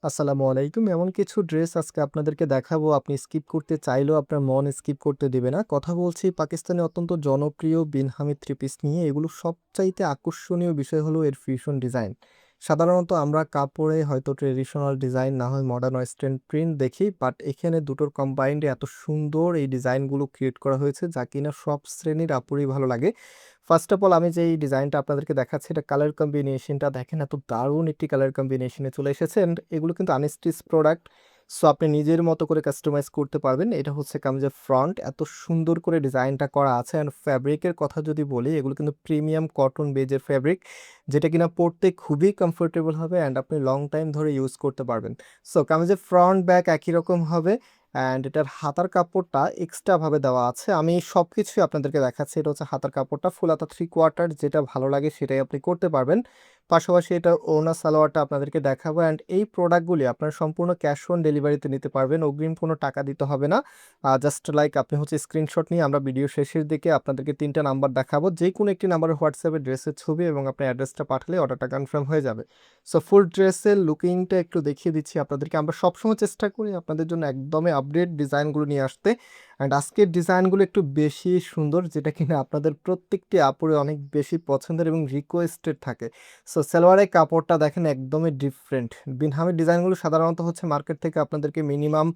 আসসালামু আলাইকুম। এমন কিছু ড্রেস আজকে আপনাদেরকে দেখাবো, আপনি স্কিপ করতে চাইলেও আপনার মন স্কিপ করতে দিবে না। কথা বলছি পাকিস্তানের অত্যন্ত জনপ্রিয় বিন হামিদ থ্রি পিস নিয়ে। এগুলো সবচাইতে আকর্ষণীয় বিষয় হলো এর ফিউশন ডিজাইন। সাধারণত আমরা কাপড়ে হয়তো ট্রেডিশনাল ডিজাইন না হয় মডার্ন ওয়েস্টার্ন প্রিন্ট দেখি, বাট এখানে দুটোর কম্বাইন্ডে এত সুন্দর এই ডিজাইনগুলো ক্রিয়েট করা হয়েছে যা কিনা সব শ্রেণীর আপুরই ভালো লাগে। ফার্স্ট অফ অল আমি যে এই ডিজাইনটা আপনাদেরকে দেখাচ্ছি, এটা কালার কম্বিনেশনটা দেখেন, এত দারুণ একটি কালার কম্বিনেশনে চলে এসেছে। And এগুলো কিন্তু আনস্টিচ প্রোডাক্ট, সো আপনি নিজের মতো করে কাস্টমাইজ করতে পারবেন। এটা হচ্ছে কামিজের ফ্রন্ট, এত সুন্দর করে ডিজাইনটা করা আছে। অ্যান্ড ফ্যাব্রিকের কথা যদি বলি, এগুলো কিন্তু প্রিমিয়াম কটন বেজের ফ্যাব্রিক, যেটা কিনা পরতে খুবই কমফোর্টেবল হবে অ্যান্ড আপনি লং টাইম ধরে ইউজ করতে পারবেন। সো কামিজের ফ্রন্ট ব্যাক একই রকম হবে। অ্যান্ড এটার হাতার কাপড়টা এক্সট্রা ভাবে দেওয়া আছে, আমি সব কিছুই আপনাদেরকে দেখাচ্ছি। এটা হচ্ছে হাতার কাপড়টা ফুল হাতা 3/4, যেটা ভালো লাগে সেটাই আপনি করতে পারবেন। পাশাপাশি এটা ওড়না সালোয়ারটা আপনাদেরকে দেখাবো। অ্যান্ড এই প্রোডাক্টগুলি আপনার সম্পূর্ণ ক্যাশ অন ডেলিভারিতে নিতে পারবেন, অগ্রিম কোনো টাকা দিতে হবে না। জাস্ট লাইক আপনি হচ্ছে স্ক্রিনশট নিয়ে আমরা ভিডিও শেষের দিকে আপনাদেরকে 3টা নাম্বার দেখাবো, যে কোনো একটি নাম্বারে হোয়াটসঅ্যাপে ড্রেসের ছবি এবং আপনার অ্যাড্রেসটা পাঠালে অর্ডারটা কনফার্ম হয়ে যাবে। সো ফুল ড্রেসের লুকিংটা একটু দেখিয়ে দিচ্ছি আপনাদেরকে। আমরা সবসময় চেষ্টা করি আপনাদের জন্য একদমই আপডেট ডিজাইনগুলো নিয়ে আসতে। অ্যান্ড আজকের ডিজাইনগুলো একটু বেশি সুন্দর, যেটা কিনা আপনাদের প্রত্যেকটি আপুরে অনেক বেশি পছন্দের এবং রিকোয়েস্টেড থাকে। সো সালোয়ারের কাপড়টা দেখেন একদমই ডিফারেন্ট। বিনহামের ডিজাইনগুলো সাধারণত হচ্ছে মার্কেট থেকে আপনাদেরকে মিনিমাম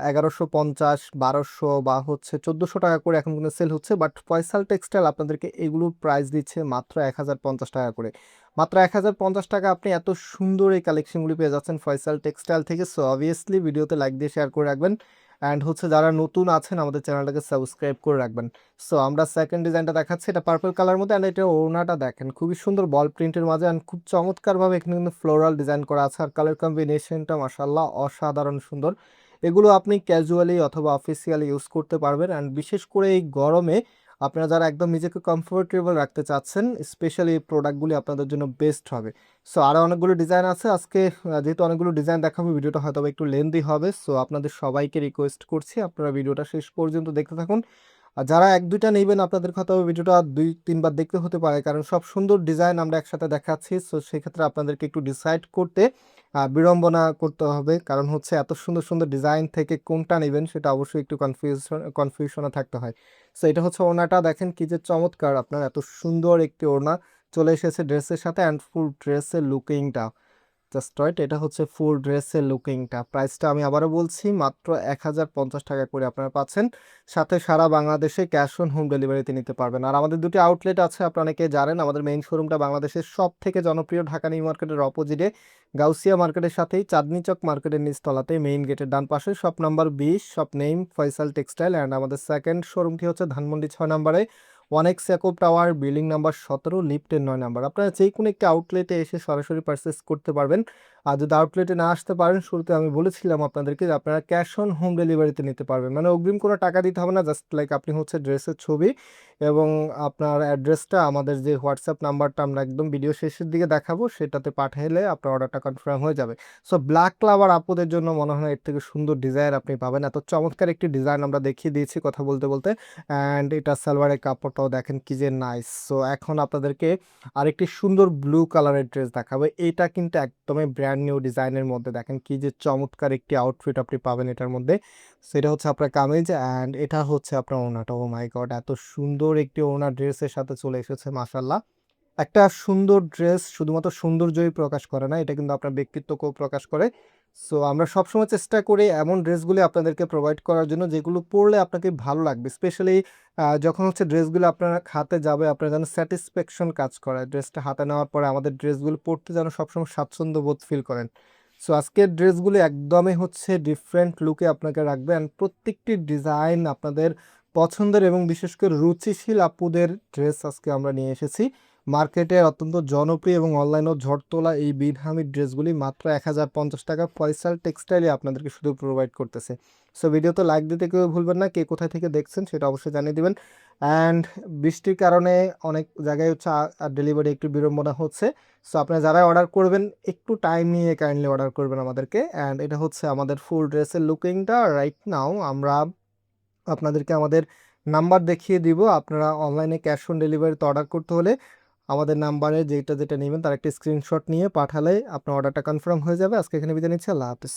1150, 1200 বা হচ্ছে 1400 টাকা করে এখন কিন্তু সেল হচ্ছে, বাট ফয়সাল টেক্সটাইল আপনাদেরকে এগুলোর প্রাইস দিচ্ছে মাত্র 1050 টাকা করে। মাত্র 1050 টাকা আপনি এত সুন্দর এই কালেকশনগুলি পেয়ে যাচ্ছেন ফয়সাল টেক্সটাইল থেকে। সো অবভিয়াসলি ভিডিওতে লাইক দিয়ে শেয়ার করে রাখবেন অ্যান্ড হচ্ছে যারা নতুন আছেন আমাদের চ্যানেলটাকে সাবস্ক্রাইব করে রাখবেন। সো আমরা সেকেন্ড ডিজাইনটা দেখাচ্ছি, এটা পার্পল কালার মধ্যে। অ্যান্ড এটা ওড়নাটা দেখেন খুবই সুন্দর বল প্রিন্টের মাঝে, অ্যান্ড খুব চমৎকারভাবে এখানে কিন্তু ফ্লোরাল ডিজাইন করা আছে। আর কালার কম্বিনেশনটা মাশাআল্লাহ অসাধারণ সুন্দর। এগুলো আপনি ক্যাজুয়ালি অথবা অফিসিয়ালি ইউজ করতে পারবেন। অ্যান্ড বিশেষ করে এই গরমে আপনারা যারা একদম নিজেকে কমফোর্টেবল রাখতে চাচ্ছেন, স্পেশালি এই প্রোডাক্টগুলি আপনাদের জন্য বেস্ট হবে। সো আরও অনেকগুলো ডিজাইন আছে আজকে। যেহেতু অনেকগুলো ডিজাইন দেখাবো, ভিডিওটা হয়তো একটু লেন্দি হবে। সো আপনাদের সবাইকে রিকোয়েস্ট করছি আপনারা ভিডিওটা শেষ পর্যন্ত দেখতে থাকুন। আর যারা এক দুইটা নেবেন আপনাদের হয়তো ভিডিওটা 2-3 বার দেখতে হতে পারে, কারণ সব সুন্দর ডিজাইন আমরা একসাথে দেখাচ্ছি। সো সেক্ষেত্রে আপনাদেরকে একটু ডিসাইড করতে বিড়ম্বনা করতে হবে, কারণ হচ্ছে এত সুন্দর সুন্দর ডিজাইন থেকে কোনটা নেবেন সেটা অবশ্যই একটু কনফিউশনে থাকতে হয়। সো এটা হচ্ছে ওড়নাটা দেখেন কি যে চমৎকার, আপনার এত সুন্দর একটি ওড়না চলে এসেছে ড্রেসের সাথে। অ্যান্ড ফুল ড্রেসের লুকিংটা জাস্ট রাইট। এটা হচ্ছে ফুল ড্রেসের লুকিংটা। প্রাইসটা আমি আবারও বলছি, মাত্র 1050 টাকা করে আপনারা পাচ্ছেন। সাথে সারা বাংলাদেশে ক্যাশ অন হোম ডেলিভারিতে নিতে পারবেন। আর আমাদের দুটি আউটলেট আছে, আপনারা অনেকে জানেন। আমাদের মেইন শোরুমটা বাংলাদেশের সব থেকে জনপ্রিয় ঢাকা নিউ মার্কেটের অপোজিটে, গাউসিয়া মার্কেটের সাথেই চাঁদনি চক মার্কেটের নিচতলাতে মেইন গেটের ডান পাশে, shop number 20, shop name Faisal textile. And আমাদের সেকেন্ড শোরুমটি হচ্ছে ধানমন্ডি 6 নম্বরে, ওয়ানেক্স ইয়াকুব টাওয়ার, বিল্ডিং নাম্বার 17, লিফটের 9 নম্বর। আপনারা যে কোনো একটি আউটলেটে এসে সরাসরি পারচেস করতে পারবেন। আর যদি আউটলেটে না আসতে পারেন, শুরুতে আমি বলেছিলাম আপনাদেরকে যে আপনারা ক্যাশ অন হোম ডেলিভারিতে নিতে পারবেন, মানে অগ্রিম কোনো টাকা দিতে হবে না। জাস্ট লাইক আপনি হচ্ছে ড্রেসের ছবি এবং আপনার অ্যাড্রেসটা আমাদের যে হোয়াটসঅ্যাপ নাম্বারটা আমরা একদম ভিডিও শেষের দিকে দেখাবো সেটাতে পাঠাইলে আপনার অর্ডারটা কনফার্ম হয়ে যাবে। সো ব্ল্যাক লাভার আপুদের জন্য মনে হয় এর থেকে সুন্দর ডিজাইন আপনি পাবেন। এত চমৎকার একটি ডিজাইন আমরা দেখিয়ে দিয়েছি কথা বলতে বলতে। অ্যান্ড এটা সালোয়ারের কাপড়টাও দেখেন কি যে নাইস। সো এখন আপনাদেরকে আরেকটি সুন্দর ব্লু কালারের ড্রেস দেখাবো। এটা কিন্তু একদমই ব্র্যান্ড নিউ ডিজাইনের মধ্যে, দেখেন কি যে চমৎকার একটি আউটফিট আপনি পাবেন এটার মধ্যে। সেটা হচ্ছে আপনার কামিজ অ্যান্ড এটা হচ্ছে আপনার ওড়নাটা। ও মাই গড, এত সুন্দর একটি ওড়না ড্রেসের সাথে চলে এসেছে মাশাল্লাহ। একটা সুন্দর ড্রেস শুধুমাত্র সৌন্দর্যই প্রকাশ করে না, এটা কিন্তু আপনার ব্যক্তিত্বকেও প্রকাশ করে। সো আমরা সবসময় চেষ্টা করি এমন ড্রেসগুলি আপনাদেরকে প্রোভাইড করার জন্য যেগুলো পরলে আপনাকে ভালো লাগবে, স্পেশালি যখন হচ্ছে ড্রেসগুলো আপনার হাতে যাবে আপনার যেন স্যাটিসফ্যাকশন কাজ করে। ড্রেসটা হাতে নেওয়ার পরে আমাদের ড্রেসগুলো পরতে যেন সবসময় স্বাচ্ছন্দ্য বোধ ফিল করেন। সো আজকের ড্রেসগুলি একদমই হচ্ছে ডিফারেন্ট লুকে আপনাকে রাখবে। অ্যান্ড প্রত্যেকটি ডিজাইন আপনাদের পছন্দের এবং বিশেষ করে রুচিশীল আপুদের ড্রেস আজকে আমরা নিয়ে এসেছি। মার্কেটের অত্যন্ত জনপ্রিয় এবং অনলাইনেও ঝড় তোলা এই বিনহামির ড্রেসগুলি মাত্র 1050 টাকা ফয়সাল টেক্সটাইলে আপনাদেরকে শুধু প্রোভাইড করতেছে। সো ভিডিওতে লাইক দিতে কেউ ভুলবেন না, কে কোথায় থেকে দেখছেন সেটা অবশ্যই জানিয়ে দিবেন। অ্যান্ড বৃষ্টির কারণে অনেক জায়গায় হচ্ছে ডেলিভারি একটু বিড়ম্বনা হচ্ছে। সো আপনারা যারা অর্ডার করবেন একটু টাইম নিয়ে কাইন্ডলি অর্ডার করবেন আমাদেরকে। অ্যান্ড এটা হচ্ছে আমাদের ফুল ড্রেসের লুকিংটা রাইট নাও। আমরা আপনাদেরকে আমাদের নাম্বার দেখিয়ে দিব, আপনারা অনলাইনে ক্যাশ অন ডেলিভারিতে অর্ডার করতে হলে আমাদের নাম্বারে যেটা নেবেন তার একটা স্ক্রিনশট নিয়ে পাঠালে আপনার অর্ডারটা কনফার্ম হয়ে যাবে। আজকে এখানে বিদায় নিচ্ছি। আল্লাহ হাফেজ।